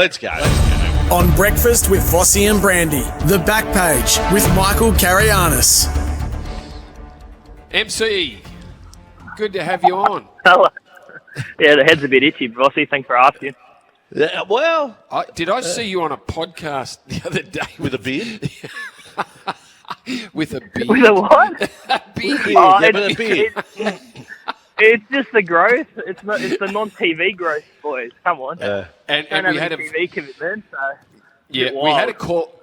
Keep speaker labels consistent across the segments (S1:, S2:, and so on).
S1: Let's go.
S2: On Breakfast with Vossy and Brandy, the back page with Michael Carayannis.
S3: MC, good to have you on.
S4: Hello. Yeah, the head's a bit itchy, Vossy. Thanks for asking.
S1: Yeah, well,
S3: Did I see you on a podcast the other day
S1: with a beard?
S3: with a beard?
S4: With a what?
S3: A beard.
S4: Oh,
S1: Yeah, with a beard.
S4: It's just the growth. It's the non-TV growth, boys. Come on.
S3: And
S4: Don't
S3: we
S4: have
S3: had
S4: any TV commitment, so...
S3: yeah,
S4: Wild.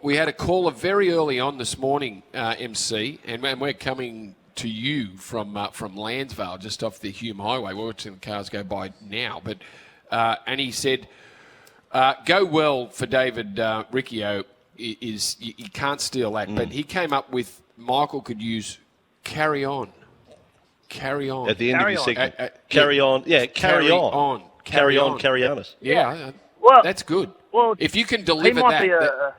S3: we had a caller very early on this morning, MC, and we're coming to you from Landsvale, just off the Hume Highway. We're watching the cars go by now, but and he said, "Go well for David Riccio is you can't steal that." But he came up with Michael could use carry on. Carry on.
S1: At the end of your segment.
S3: Carry
S1: on. Yeah, carry on. Carry on, Carayannis.
S3: Yeah,
S4: Well,
S3: that's good.
S4: Well,
S3: if you can
S4: he
S3: deliver
S4: might
S3: that.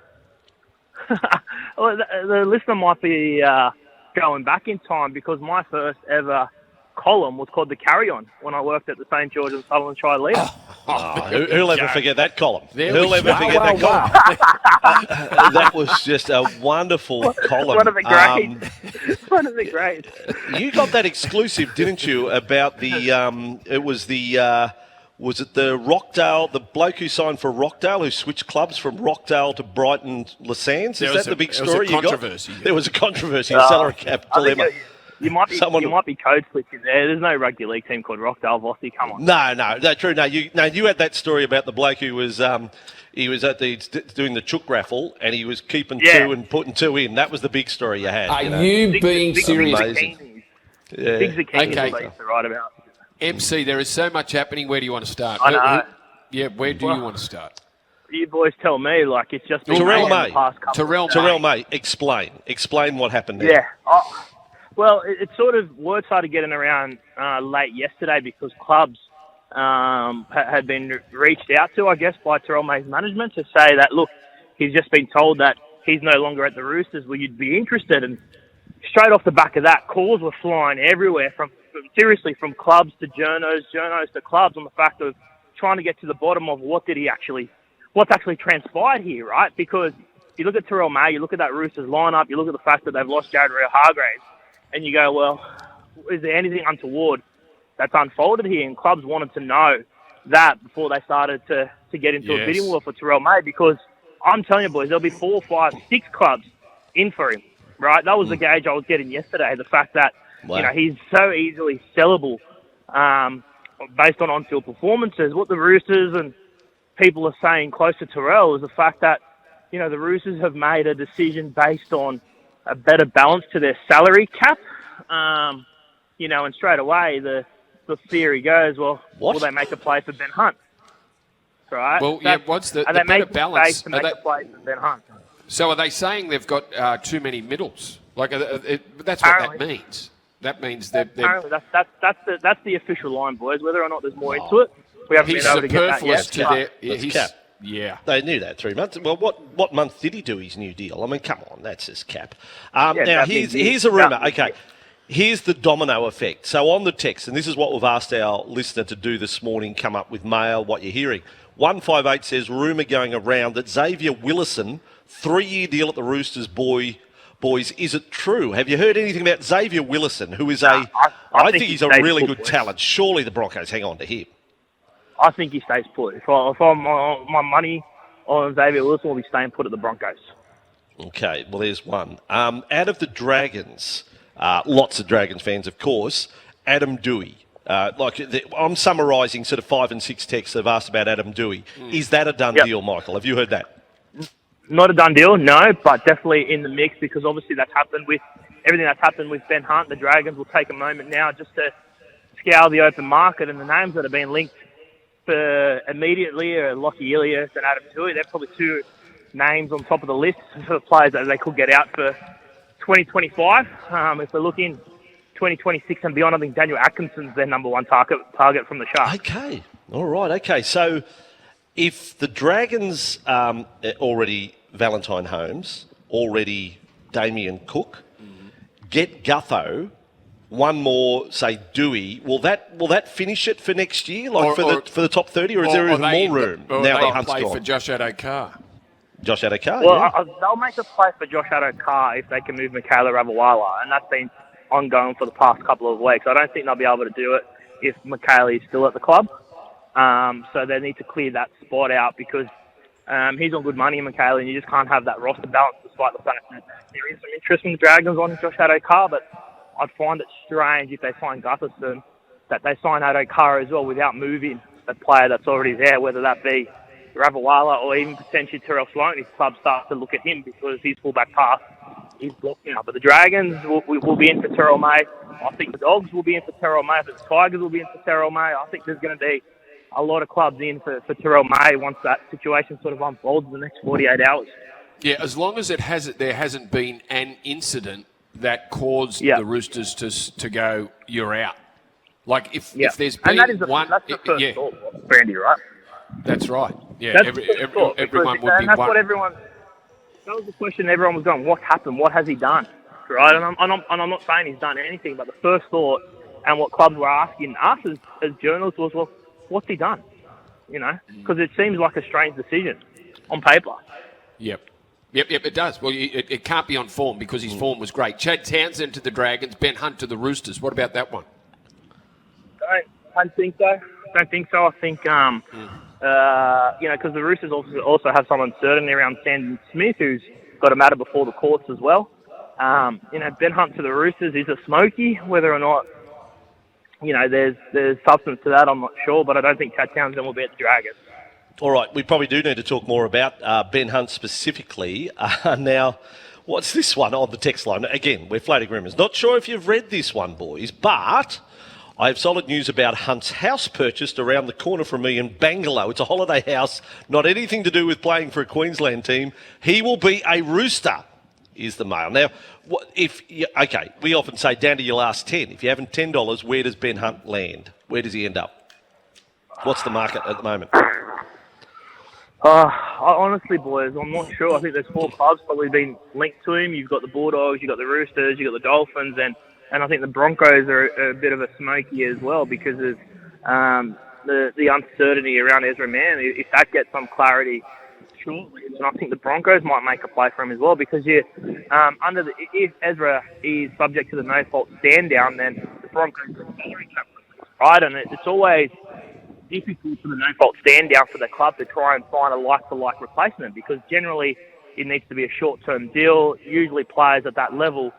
S4: be well, the listener might be going back in time because my first ever column was called The Carry On when I worked at the St. George and Sutherland Shire Leader.
S1: Who'll ever forget that column?
S3: Who'll
S1: ever forget that column? That was just a wonderful column.
S4: One of the greats. One of the greats.
S1: You got that exclusive, didn't you, about the, was it the Rockdale, the bloke who signed for Rockdale, who switched clubs from Rockdale to Brighton Lassans? Is that the big story you got? There was a controversy, a salary cap dilemma.
S4: You might be code switching there. There's no rugby league team called Rockdale, Vossy. Come on.
S1: No, true. No, you had that story about the bloke who was he was at doing the chook raffle and he was keeping two and putting two in. That was the big story you had.
S3: Are you being serious?
S1: Amazing. Yeah.
S4: Big zucchini is
S3: Okay.
S4: what I used to write about.
S3: MC, there is so much happening. Where do you want to start?
S4: I know.
S3: Where do you want to start?
S4: You boys tell me, like, it's just been
S1: Terrell
S4: the
S1: May.
S4: past couple
S1: Terrell May, explain what happened there.
S4: Yeah. Oh, well, it sort of, word started getting around late yesterday because clubs had been reached out to, I guess, by Terrell May's management to say that, look, he's just been told that he's no longer at the Roosters. Will you be interested? And straight off the back of that, calls were flying everywhere from clubs to journos to clubs on the fact of trying to get to the bottom of what's actually transpired here, right? Because you look at Terrell May, you look at that Roosters lineup, you look at the fact that they've lost Jared Hargraves, and you go, well, is there anything untoward that's unfolded here? And clubs wanted to know that before they started to get into a bidding war for Terrell May, because I'm telling you, boys, there'll be 4, 5, 6 clubs in for him, right? That was the gauge I was getting yesterday, the fact that he's so easily sellable based on on-field performances. What the Roosters and people are saying close to Terrell is the fact that, the Roosters have made a decision based on a better balance to their salary cap. And straight away the theory goes, well, will they make a play for Ben Hunt? Right?
S3: Well, what's the
S4: they
S3: better balance?
S4: To make a play for Ben Hunt?
S3: So are they saying they've got too many middles? Like, that's
S4: Apparently.
S3: what that means. That means they're
S4: apparently that's the official line, boys. Whether or not there's more into it, we haven't been able to get that yet.
S1: That's cap.
S3: Yeah.
S1: They knew that 3 months. Well, what month did he do his new deal? I mean, come on, that's his cap. Now, here's a rumour. Okay, here's the domino effect. So on the text, and this is what we've asked our listener to do this morning, come up with mail, what you're hearing. 158 says, rumour going around that Xavier Willison, 3-year deal at the Roosters, boys, is it true? Have you heard anything about Xavier Willison, who is I think he's a really good talent. Surely the Broncos hang on to him.
S4: I think he stays put. If I'm my money on Xavier Wilson, will be staying put at the Broncos.
S1: Okay, well, there's one. Out of the Dragons, lots of Dragons fans, of course, Adam Dewey. I'm summarising sort of 5 and 6 texts that have asked about Adam Dewey. Is that a done deal, Michael? Have you heard that?
S4: Not a done deal, no, but definitely in the mix because obviously that's happened with everything that's happened with Ben Hunt. The Dragons will take a moment now just to scour the open market, and the names that have been linked for immediately are Lockie Ilias and Adam Dewey. They're probably 2 names on top of the list for the players that they could get out for 2025. If we're looking 2026 and beyond, I think Daniel Atkinson's their number 1 target from the Sharks.
S1: Okay, all right, okay. So if the Dragons already Valentine Holmes, already Damien Cook, get Gutho, one more, say, Dewey, will that finish it for next year, for the top 30, or is there even more room now that Hunt's
S3: play
S1: gone?
S3: for Josh Addo-Carr?
S1: Josh Addo-Carr,
S4: Well,
S1: yeah.
S4: they'll make a play for Josh Addo-Carr if they can move Michaela Ravawala, and that's been ongoing for the past couple of weeks. I don't think they'll be able to do it if Michaela is still at the club. So they need to clear that spot out because he's on good money in Michaela, and you just can't have that roster balance despite the fact that there is some interest from the Dragons on Josh Addo-Carr, but I'd find it strange if they sign Gutherson that they sign Addo-Carr as well without moving a player that's already there, whether that be Ravawala or even potentially Terrell May if clubs start to look at him because his fullback pass is blocked now. But the Dragons will be in for Terrell May. I think the Dogs will be in for Terrell May. The Tigers will be in for Terrell May. I think there's going to be a lot of clubs in for Terrell May once that situation sort of unfolds in the next 48 hours.
S3: Yeah, as long as there hasn't been an incident that caused the Roosters to go, you're out. Like if there's been
S4: that's the first thought, Brandy, right?
S3: That's right. Yeah,
S4: everyone would be. That's what everyone. That was the question everyone was going. What happened? What has he done? Right, and I'm not saying he's done anything, but the first thought and what clubs were asking us as journalists was, well, what's he done? You know, because it seems like a strange decision on paper.
S3: Yep, it does. Well, it can't be on form because his form was great. Chad Townsend to the Dragons, Ben Hunt to the Roosters. What about that one?
S4: Don't think so. I think, because the Roosters also have some uncertainty around Sandon Smith, who's got a matter before the courts as well. Ben Hunt to the Roosters is a smoky. Whether or not, there's substance to that, I'm not sure, but I don't think Chad Townsend will be at the Dragons.
S1: All right, we probably do need to talk more about Ben Hunt specifically. Now, what's this one on the text line? Again, we're floating rumours. Not sure if you've read this one, boys, but I have solid news about Hunt's house purchased around the corner from me in Bangalow. It's a holiday house, not anything to do with playing for a Queensland team. He will be a Rooster, is the mail. Now, we often say down to your last 10. If you haven't $10, where does Ben Hunt land? Where does he end up? What's the market at the moment?
S4: Honestly, boys, I'm not sure. I think there's 4 clubs probably been linked to him. You've got the Bulldogs, you've got the Roosters, you've got the Dolphins, and I think the Broncos are a bit of a smoky as well because of the uncertainty around Ezra Mann. If that gets some clarity shortly, and I think the Broncos might make a play for him as well because if Ezra is subject to the no-fault stand-down, then the Broncos are salary cap, right? And it's always difficult for the no-fault stand-down for the club to try and find a like-for-like replacement because generally it needs to be a short-term deal. Usually players at that level,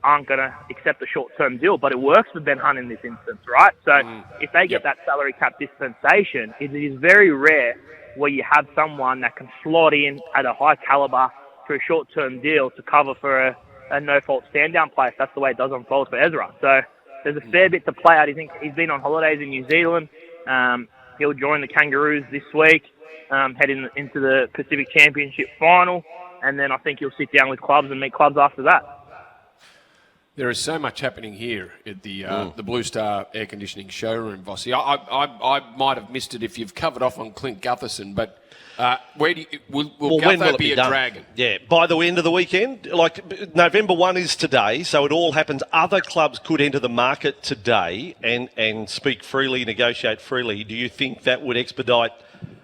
S4: aren't going to accept a short-term deal, but it works for Ben Hunt in this instance, right? So if they get that salary cap dispensation, it is very rare where you have someone that can slot in at a high caliber for a short-term deal to cover for a no-fault stand-down place. That's the way it does unfold for Ezra. So there's a fair bit to play out. He's been on holidays in New Zealand. He'll join the Kangaroos this week, heading into the Pacific Championship final, and then I think he'll sit down with clubs and meet clubs after that.
S3: There is so much happening here at the Blue Star Air Conditioning showroom, Vossy. I might have missed it if you've covered off on Clint Gutherson, but will Gutho be a Dragon?
S1: Yeah, by the end of the weekend. Like November 1 is today, so it all happens. Other clubs could enter the market today and speak freely, negotiate freely. Do you think that would expedite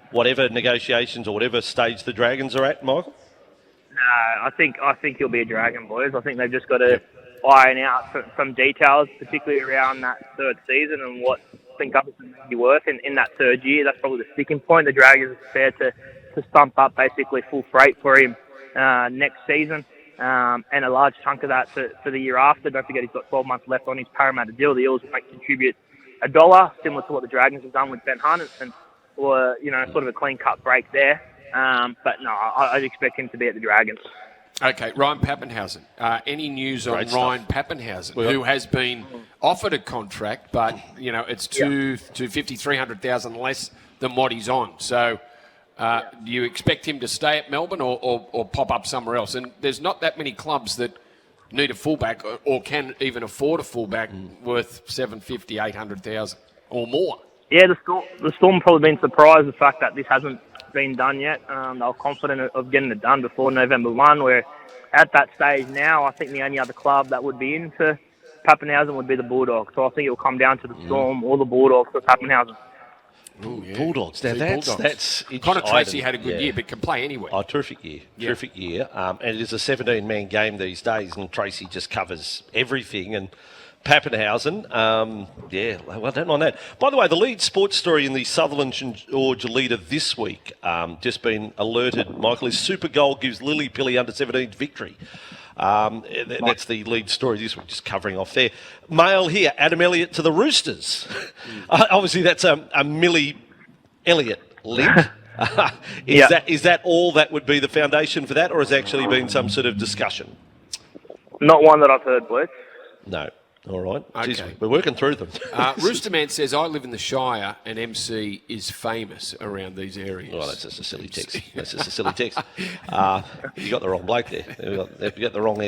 S1: whatever negotiations or whatever stage the Dragons are at, Michael?
S4: No, I think he'll be a Dragon, boys. I think they've just got to iron out some details, particularly around that third season and what Clint Gutherson may be worth in that third year. That's probably the sticking point. The Dragons are prepared to stump up basically full freight for him next season and a large chunk of that for the year after. Don't forget he's got 12 months left on his Parramatta deal. The Eels might contribute $1, similar to what the Dragons have done with Ben Hunt, or sort of a clean-cut break there. But no, I'd expect him to be at the Dragons.
S3: Okay, Ryan Pappenhausen. Any news on Ryan Pappenhausen, who has been offered a contract, but it's $250,000-$300,000 less than what he's on. So, do you expect him to stay at Melbourne or pop up somewhere else? And there's not that many clubs that need a fullback or can even afford a fullback worth $750,000, $800,000 or more.
S4: Yeah, the Storm probably been surprised the fact that this hasn't been done yet. They were confident of getting it done before November 1. We're at that stage now. I think the only other club that would be in for Pappenhausen would be the Bulldogs. So I think it will come down to the Storm or the Bulldogs for Pappenhausen.
S3: Ooh, yeah.
S1: Bulldogs. Now, that's
S3: Connor Tracy had a good year, but can play anywhere.
S1: Oh, terrific year. Terrific year. And it is a 17-man game these days, and Tracy just covers everything. And Pappenhausen, well, I don't mind that. By the way, the lead sports story in the Sutherland and George leader this week, just been alerted, Michael, is Super Goal gives Lillipilly under-17 victory. That's the lead story this week, just covering off there. Mail here, Adam Elliott to the Roosters. Obviously, that's a Millie Elliott link. Is that all that would be the foundation for that, or has there actually been some sort of discussion?
S4: Not one that I've heard, Blitz.
S1: No. All right.
S3: Okay.
S1: Jeez, we're working through them.
S3: Roosterman says, I live in the Shire and MC is famous around these areas.
S1: Well, that's just a silly text. You got the wrong bloke there. You got the wrong,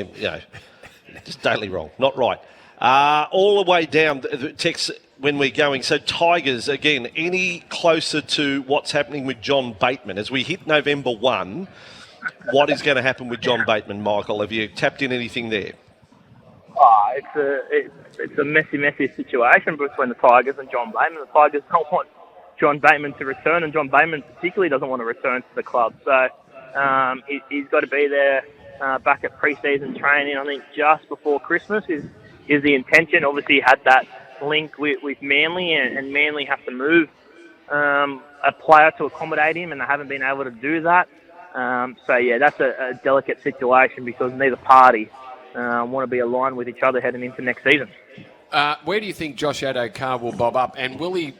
S1: just totally wrong. Not right. All the way down, the text when we're going. So Tigers, again, any closer to what's happening with John Bateman? As we hit November 1, what is going to happen with John Bateman, Michael? Have you tapped in anything there?
S4: It's a messy situation between the Tigers and John Bateman. The Tigers don't want John Bateman to return, and John Bateman particularly doesn't want to return to the club. So he's got to be there back at pre-season training. I think just before Christmas is the intention. Obviously, he had that link with Manly, and Manly have to move a player to accommodate him, and they haven't been able to do that. That's a delicate situation because neither party want to be aligned with each other heading into next season.
S3: Where do you think Josh Addo-Carr will bob up, and will he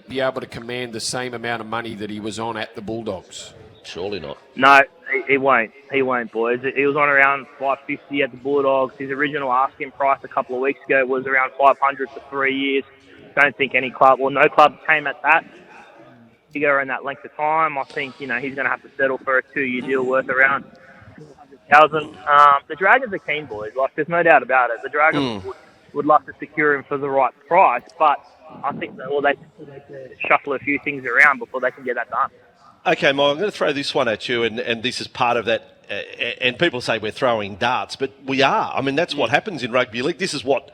S3: be able to command the same amount of money that he was on at the Bulldogs?
S1: Surely not.
S4: No, he won't. He won't, boys. He was on around $550 at the Bulldogs. His original asking price a couple of weeks ago was around $500 for 3 years. Don't think any club, or no club, came at that. You go around that length of time, I think he's going to have to settle for a 2-year deal worth around $100,000. The Dragons are keen, boys. Like, there's no doubt about it. The Dragons would love to secure him for the right price, but I think they need to shuffle a few things around before they can get that done.
S1: Okay, Mike, I'm going to throw this one at you, and this is part of that. And people say we're throwing darts, but we are. I mean, that's what happens in rugby league. This is what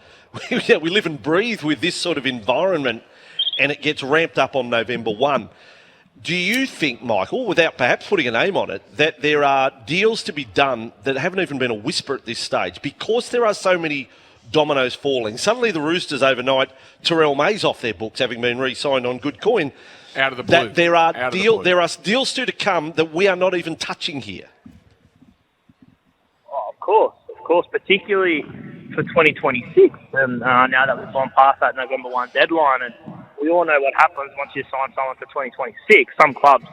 S1: we live and breathe with, this sort of environment, and it gets ramped up on November 1. Do you think, Michael, without perhaps putting a name on it, that there are deals to be done that haven't even been a whisper at this stage because there are so many dominoes falling? Suddenly the Roosters overnight, Terrell May's off their books, having been re-signed on good coin.
S3: Out of the blue.
S1: That there are deals still to come that we are not even touching here.
S4: Oh, of course, particularly for 2026. And now that we've gone past that November 1 deadline, and we all know what happens once you sign someone for 2026. Some clubs,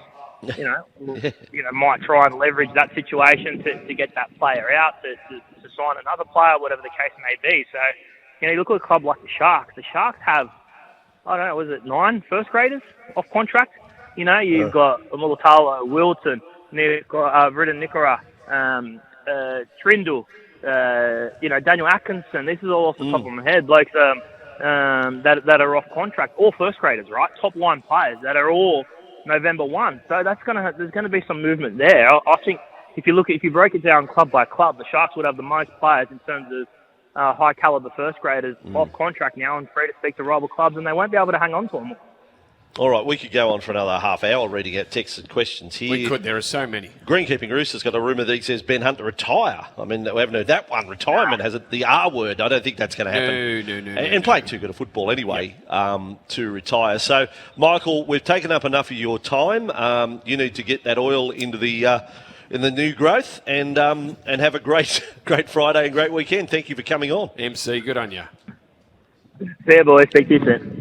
S4: might try and leverage that situation to get that player out, to sign another player, whatever the case may be. So, you look at a club like the Sharks. The Sharks have, I don't know, was it 9 first graders off contract? You've got Mulatalo, Wilton, you've got Ridden Nikora, Trindle, Daniel Atkinson. This is all off the top of my head. Blokes that are off contract, all first graders, right? Top line players that are all November 1. So there's gonna be some movement there. I think if you break it down club by club, the Sharks would have the most players in terms of high caliber first graders off contract now and free to speak to rival clubs, and they won't be able to hang on to them.
S1: All right, we could go on for another half hour reading out texts and questions here.
S3: We could. There are so many.
S1: Greenkeeping Roosters got a rumour that he says Ben Hunt to retire. I mean, we haven't heard that one. Retirement has the R word. I don't think that's going to happen.
S3: No.
S1: And playing too good a football anyway to retire. So, Michael, we've taken up enough of your time. You need to get that oil into the in the new growth and have a great Friday and great weekend. Thank you for coming on.
S3: MC, good on you.
S4: See you, boys. Speak to you soon.